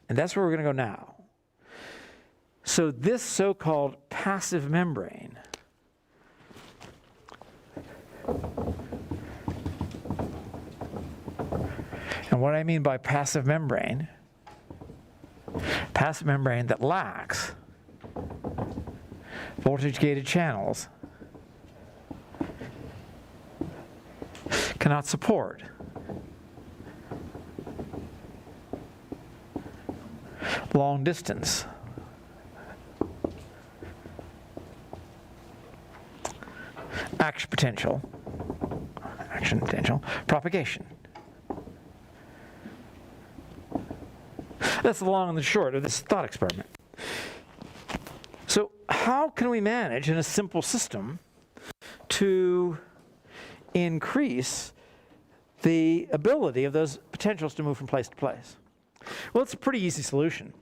And that's where we're going to go now. So this so-called passive membrane and what I mean by passive membrane that lacks voltage-gated channels cannot support long distance action potential propagation. That's the long and the short of this thought experiment. So how can we manage in a simple system to increase the ability of those potentials to move from place to place? Well, it's a pretty easy solution.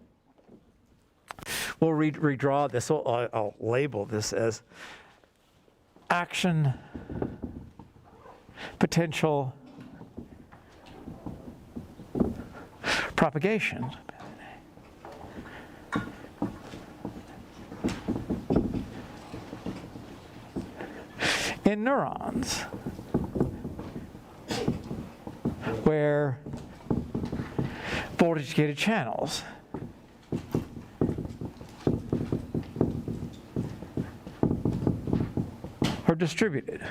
We'll redraw this. I'll label this as action potential propagation. In neurons, where voltage-gated channels are distributed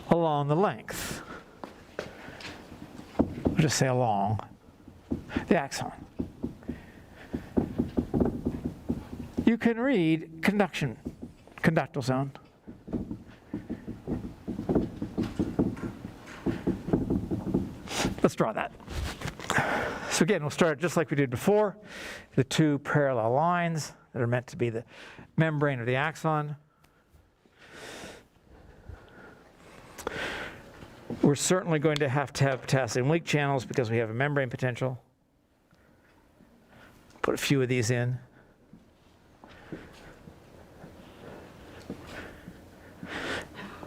along the length, we'll just say along the axon. You can read conductal zone. Let's draw that. So again, we'll start just like we did before, the two parallel lines that are meant to be the membrane or the axon. We're certainly going to have potassium leak channels because we have a membrane potential. Put a few of these in.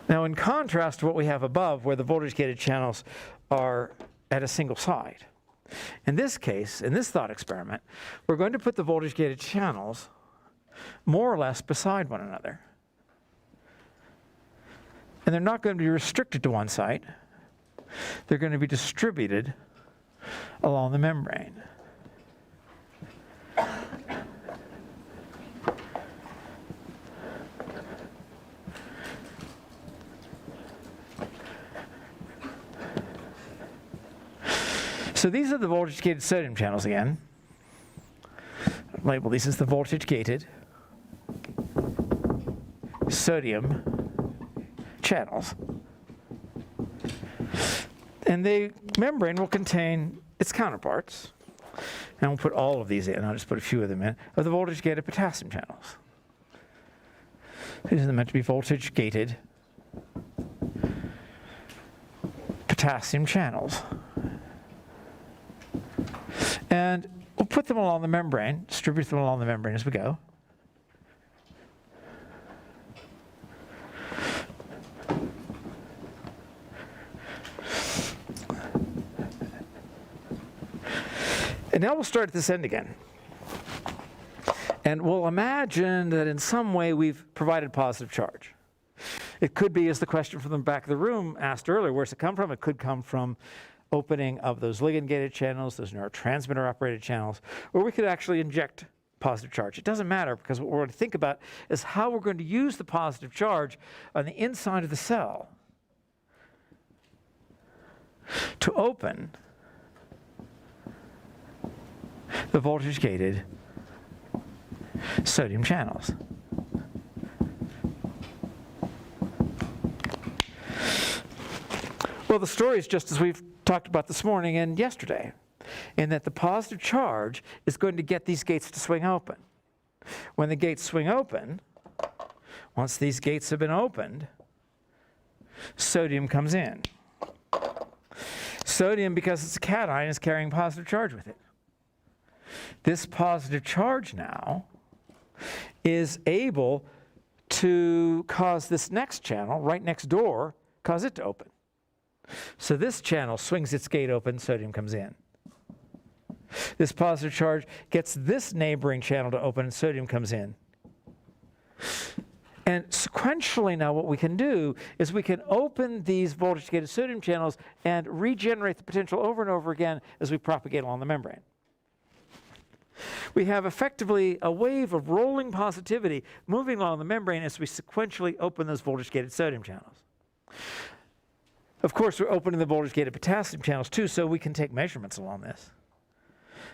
Now, in contrast to what we have above, where the voltage-gated channels are at a single side, in this case, in this thought experiment, we're going to put the voltage-gated channels more or less beside one another. And they're not going to be restricted to one site. They're going to be distributed along the membrane. So these are the voltage-gated sodium channels again. Label these as the voltage-gated sodium channels. And the membrane will contain its counterparts. And we'll put all of these in. I'll just put a few of them in, of the voltage-gated potassium channels. These are meant to be voltage-gated potassium channels. And we'll put them along the membrane, distribute them along the membrane as we go. And now we'll start at this end again. And we'll imagine that in some way we've provided positive charge. It could be, as the question from the back of the room asked earlier, where's it come from? It could come from opening of those ligand-gated channels, those neurotransmitter-operated channels, or we could actually inject positive charge. It doesn't matter, because what we're going to think about is how we're going to use the positive charge on the inside of the cell to open the voltage-gated sodium channels. Well, the story is just as we've talked about this morning and yesterday, in that the positive charge is going to get these gates to swing open. When the gates swing open, once these gates have been opened, sodium comes in. Sodium, because it's a cation, is carrying positive charge with it. This positive charge now is able to cause this next channel, right next door, cause it to open. So this channel swings its gate open, sodium comes in. This positive charge gets this neighboring channel to open, and sodium comes in. And sequentially now what we can do is we can open these voltage-gated sodium channels and regenerate the potential over and over again as we propagate along the membrane. We have effectively a wave of rolling positivity moving along the membrane as we sequentially open those voltage-gated sodium channels. Of course, we're opening the voltage-gated potassium channels too, so we can take measurements along this.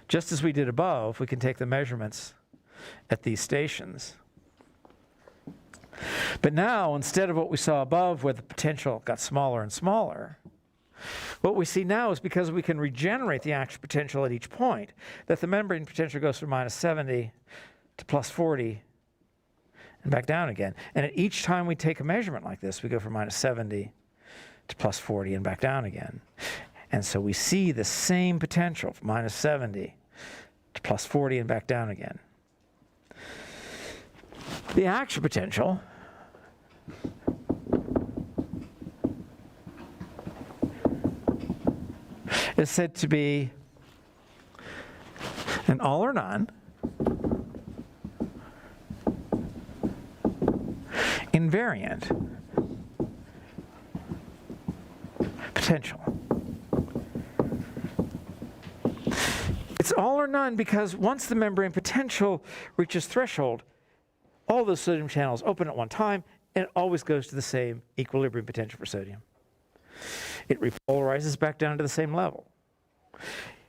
Just as we did above, we can take the measurements at these stations. But now, instead of what we saw above where the potential got smaller and smaller, what we see now is because we can regenerate the actual potential at each point, that the membrane potential goes from -70 to +40 and back down again. And at each time we take a measurement like this, we go from -70 to +40 and back down again. And so we see the same potential from -70 to +40 and back down again. The actual potential is said to be an all or none invariant potential. It's all or none because once the membrane potential reaches threshold, all those sodium channels open at one time, and it always goes to the same equilibrium potential for sodium. It repolarizes back down to the same level.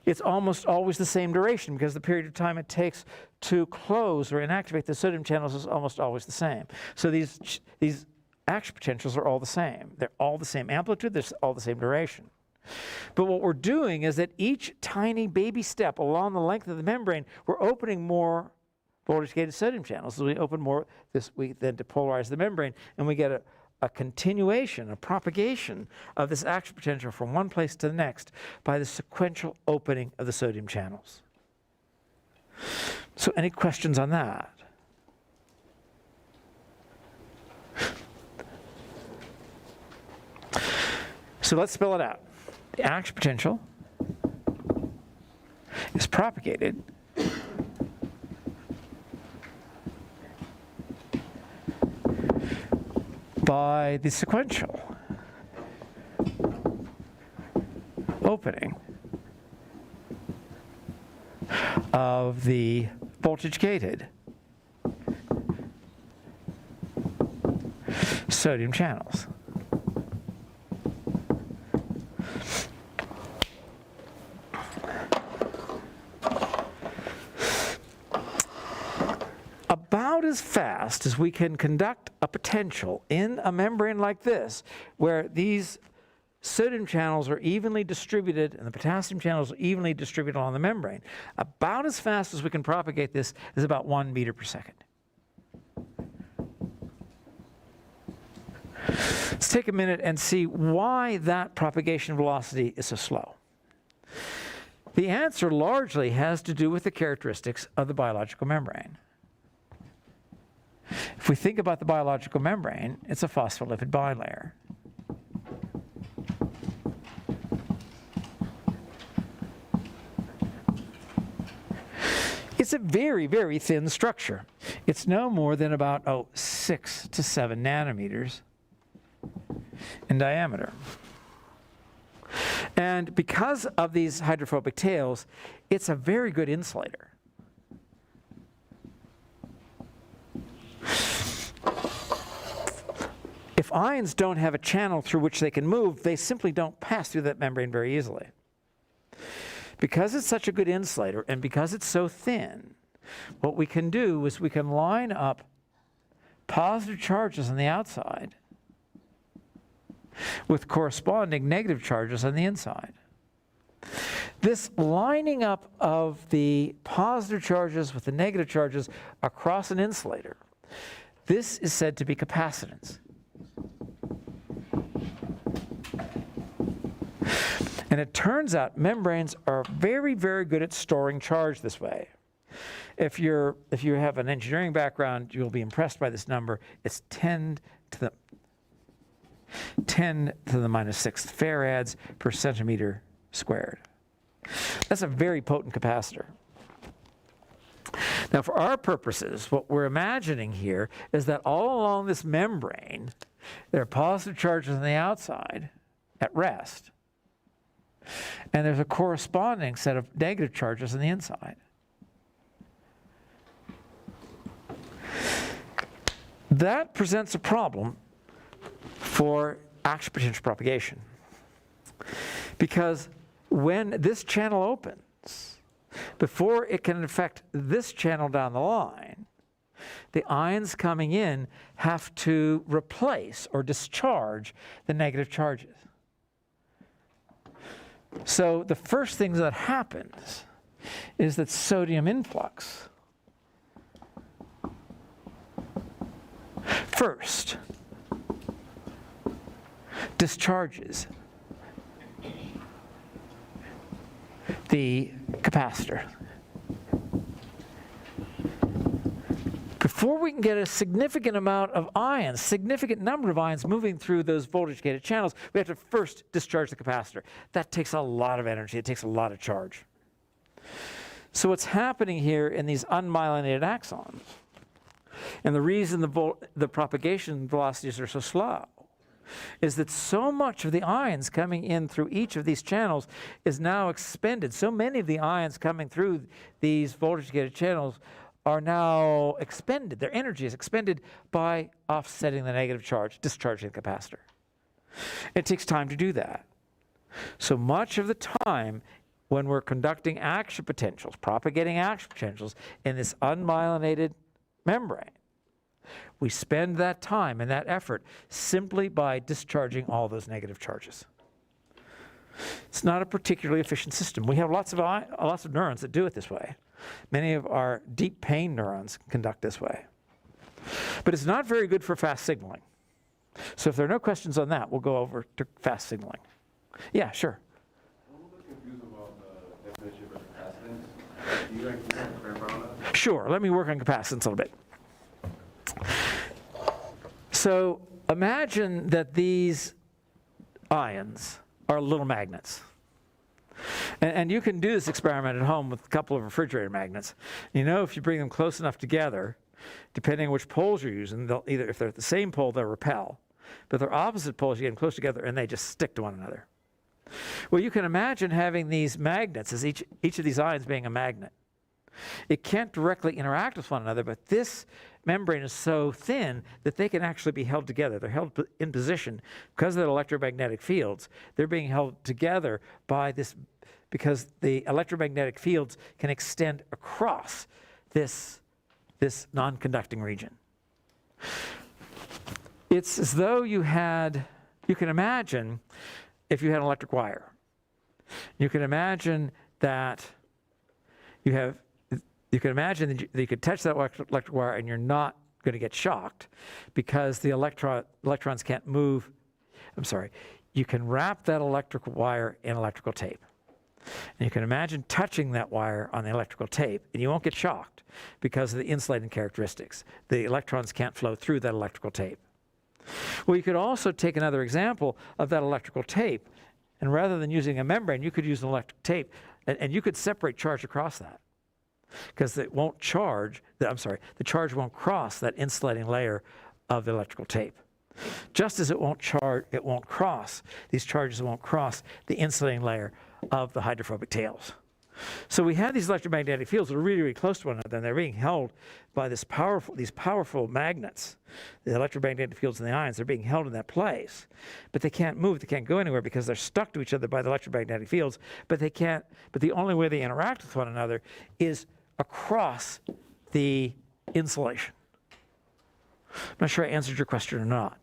It's almost always the same duration because the period of time it takes to close or inactivate the sodium channels is almost always the same. So these actual potentials are all the same. They're all the same amplitude, they're all the same duration. But what we're doing is that each tiny baby step along the length of the membrane, we're opening more voltage-gated sodium channels. As we open more, we then depolarize the membrane, and we get a continuation, a propagation of this actual potential from one place to the next by the sequential opening of the sodium channels. So any questions on that? So let's spell it out. The actual potential is propagated by the sequential opening of the voltage-gated sodium channels. About as fast as we can conduct a potential in a membrane like this, where these sodium channels are evenly distributed and the potassium channels are evenly distributed along the membrane, about as fast as we can propagate this is about 1 meter per second. Let's take a minute and see why that propagation velocity is so slow. The answer largely has to do with the characteristics of the biological membrane. If we think about the biological membrane, it's a phospholipid bilayer. It's a very, very thin structure. It's no more than about 6 to 7 nanometers in diameter. And because of these hydrophobic tails, it's a very good insulator. If ions don't have a channel through which they can move, they simply don't pass through that membrane very easily. Because it's such a good insulator and because it's so thin, what we can do is we can line up positive charges on the outside with corresponding negative charges on the inside. This lining up of the positive charges with the negative charges across an insulator, this is said to be capacitance. And it turns out membranes are very, very good at storing charge this way. If you have an engineering background, you'll be impressed by this number. It's 10 to the 10 to the minus 6 farads per centimeter squared. That's a very potent capacitor. Now, for our purposes, what we're imagining here is that all along this membrane, there are positive charges on the outside at rest, and there's a corresponding set of negative charges on the inside. That presents a problem for action potential propagation, because when this channel opens, before it can affect this channel down the line, the ions coming in have to replace or discharge the negative charges. So the first thing that happens is that sodium influx first discharges the capacitor. Before we can get a significant amount of ions, significant number of ions moving through those voltage-gated channels, we have to first discharge the capacitor. That takes a lot of energy. It takes a lot of charge. So what's happening here in these unmyelinated axons, and the reason the propagation velocities are so slow, is that so much of the ions coming in through each of these channels is now expended. So many of the ions coming through these voltage-gated channels are now expended. Their energy is expended by offsetting the negative charge, discharging the capacitor. It takes time to do that. So much of the time when we're conducting action potentials, propagating action potentials in this unmyelinated membrane, we spend that time and that effort simply by discharging all those negative charges. It's not a particularly efficient system. We have lots of neurons that do it this way. Many of our deep pain neurons conduct this way. But it's not very good for fast signaling. So if there are no questions on that, we'll go over to fast signaling. Yeah, sure. I'm a little confused about the definition of capacitance. Do you like to clarify on that? Sure. Let me work on capacitance a little bit. So imagine that these ions are little magnets. And you can do this experiment at home with a couple of refrigerator magnets. You know, if you bring them close enough together, depending on which poles you're using, they'll either, if they're at the same pole, they'll repel. But if they're opposite poles, you get them close together and they just stick to one another. Well, you can imagine having these magnets as each of these ions being a magnet. It can't directly interact with one another, but this membrane is so thin that they can actually be held together. They're held in position because of the electromagnetic fields. They're being held together by this, because the electromagnetic fields can extend across this non-conducting region. It's as though you can imagine if you had an electric wire. You can imagine that you can imagine that you could touch that electric wire and you're not going to get shocked because the electrons can't move. I'm sorry. You can wrap that electrical wire in electrical tape. And you can imagine touching that wire on the electrical tape and you won't get shocked because of the insulating characteristics. The electrons can't flow through that electrical tape. Well, you could also take another example of that electrical tape, and rather than using a membrane, you could use an electric tape, and you could separate charge across that. Because it won't charge, the charge won't cross that insulating layer of the electrical tape. Just as these charges won't cross the insulating layer of the hydrophobic tails. So we have these electromagnetic fields that are really, really close to one another, and they're being held by these powerful magnets. The electromagnetic fields and the ions are being held in that place. But they can't move, they can't go anywhere because they're stuck to each other by the electromagnetic fields, but the only way they interact with one another is across the insulation. I'm not sure I answered your question or not.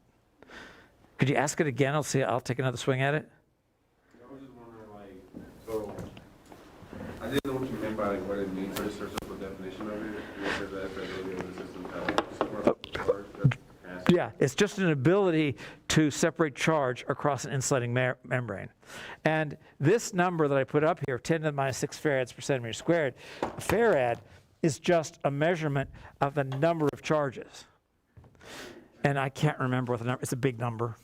Could you ask it again? I'll take another swing at it. I was just wondering, so I didn't know what you meant by what it means. So just search up the definition of it. What does that ability of the system have? Yeah, it's just an ability to separate charge across an insulating membrane. And this number that I put up here, 10 to the minus 6 farads per centimeter squared, a farad is just a measurement of the number of charges. and I can't remember what the number, it's a big number.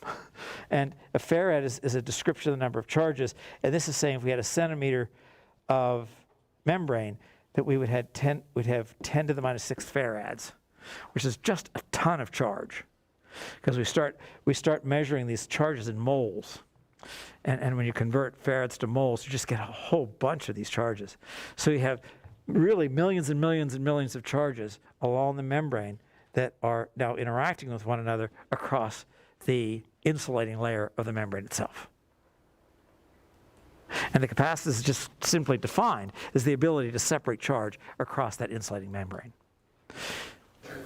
And a farad is a description of the number of charges, and this is saying if we had a centimeter of membrane, that we'd have 10 to the minus 6 farads, which is just a ton of charge. Because we start measuring these charges in moles. And when you convert farads to moles, you just get a whole bunch of these charges. So you have really millions and millions and millions of charges along the membrane that are now interacting with one another across the insulating layer of the membrane itself. And the capacitance is just simply defined as the ability to separate charge across that insulating membrane.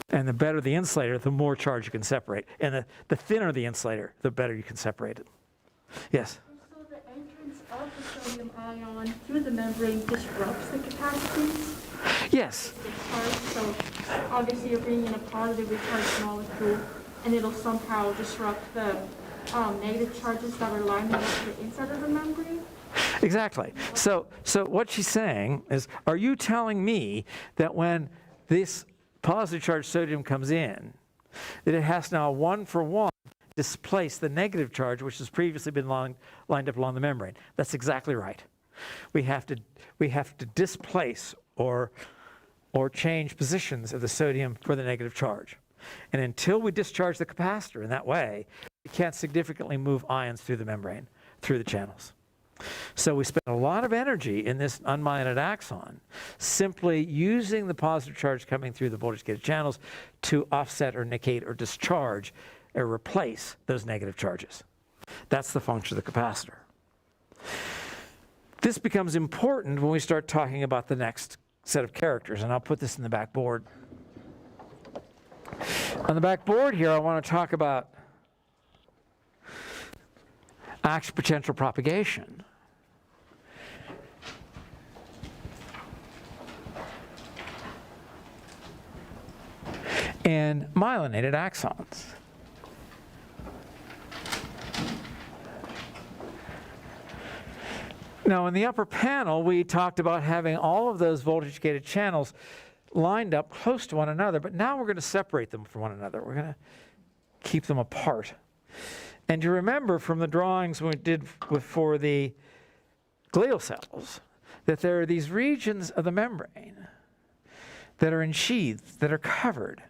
And the better the insulator, the more charge you can separate. And the thinner the insulator, the better you can separate it. Yes? So the entrance of the sodium ion through the membrane disrupts the capacitance? Yes. The charge, so obviously you're bringing in a positively charged molecule, and it'll somehow disrupt the negative charges that are lining up to the inside of the membrane? Exactly. So what she's saying is, are you telling me that when this positive charged sodium comes in, that it has now one-for-one displace the negative charge which has previously been lined up along the membrane? That's exactly right. We have to displace or change positions of the sodium for the negative charge. And until we discharge the capacitor in that way, we can't significantly move ions through the membrane, through the channels. So we spend a lot of energy in this unmyelinated axon simply using the positive charge coming through the voltage-gated channels to offset or negate or discharge or replace those negative charges. That's the function of the capacitor. This becomes important when we start talking about the next set of characters, and I'll put this in the back board. On the back board here, I want to talk about action potential propagation. And myelinated axons. Now, in the upper panel, we talked about having all of those voltage-gated channels lined up close to one another, but now we're going to separate them from one another. We're going to keep them apart. And you remember from the drawings we did for the glial cells that there are these regions of the membrane that are ensheathed, that are covered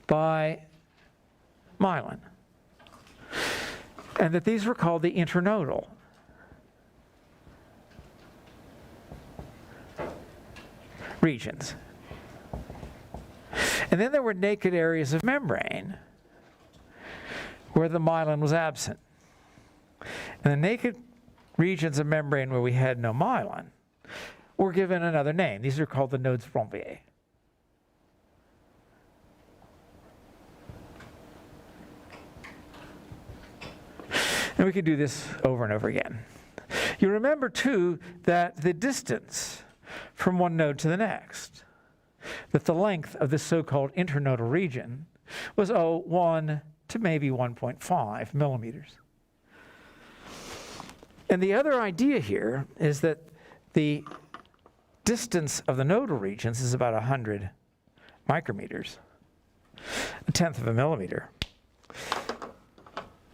by myelin, and that these were called the internodal. Regions. And then there were naked areas of membrane where the myelin was absent. And the naked regions of membrane where we had no myelin were given another name. These are called the nodes Ranvier. And we could do this over and over again. You remember, too, that the distance from one node to the next, that the length of this so-called internodal region was 1 to maybe 1.5 millimeters. And the other idea here is that the distance of the nodal regions is about 100 micrometers, a tenth of a millimeter.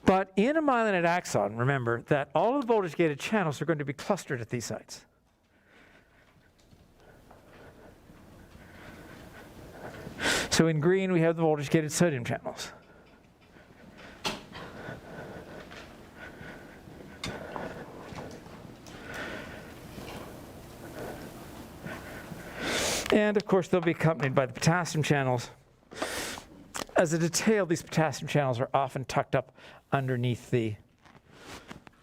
But in a myelinated axon, remember that all of the voltage-gated channels are going to be clustered at these sites. So in green, we have the voltage-gated sodium channels. And of course, they'll be accompanied by the potassium channels. As a detail, these potassium channels are often tucked up underneath the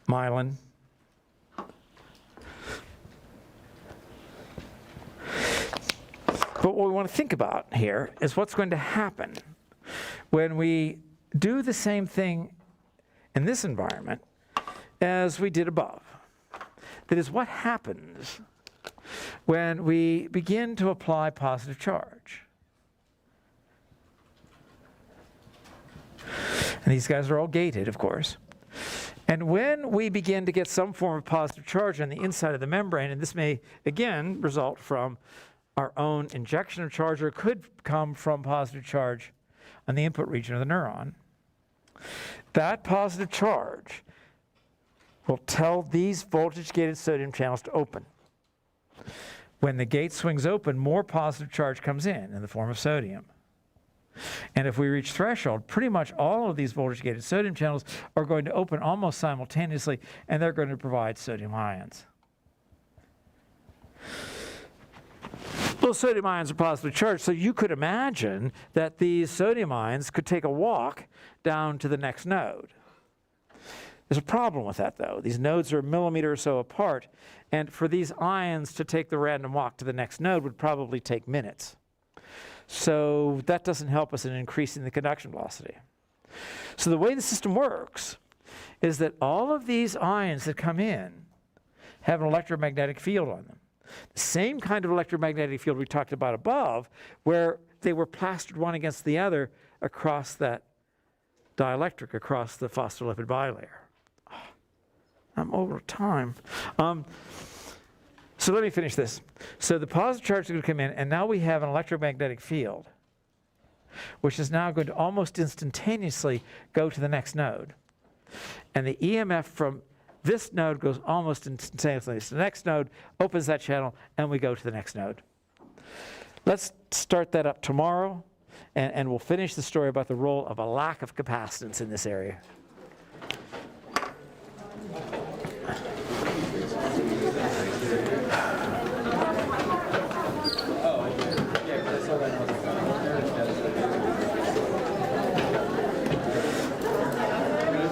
myelin. But what we want to think about here is what's going to happen when we do the same thing in this environment as we did above. That is, what happens when we begin to apply positive charge. And these guys are all gated, of course. And when we begin to get some form of positive charge on the inside of the membrane, and this may, again, result from our own injection of charge, or it could come from positive charge on the input region of the neuron. That positive charge will tell these voltage-gated sodium channels to open. When the gate swings open, more positive charge comes in the form of sodium. And if we reach threshold, pretty much all of these voltage-gated sodium channels are going to open almost simultaneously, and they're going to provide sodium ions. Those sodium ions are positively charged, so you could imagine that these sodium ions could take a walk down to the next node. There's a problem with that, though. These nodes are a millimeter or so apart, and for these ions to take the random walk to the next node would probably take minutes. So that doesn't help us in increasing the conduction velocity. So the way the system works is that all of these ions that come in have an electromagnetic field on them. The same kind of electromagnetic field we talked about above, where they were plastered one against the other across that dielectric, across the phospholipid bilayer. I'm over time. So let me finish this. So the positive charge is going to come in, and now we have an electromagnetic field, which is now going to almost instantaneously go to the next node. And the EMF from this node goes almost instantaneously. So the next node opens that channel, and we go to the next node. Let's start that up tomorrow, and we'll finish the story about the role of a lack of capacitance in this area.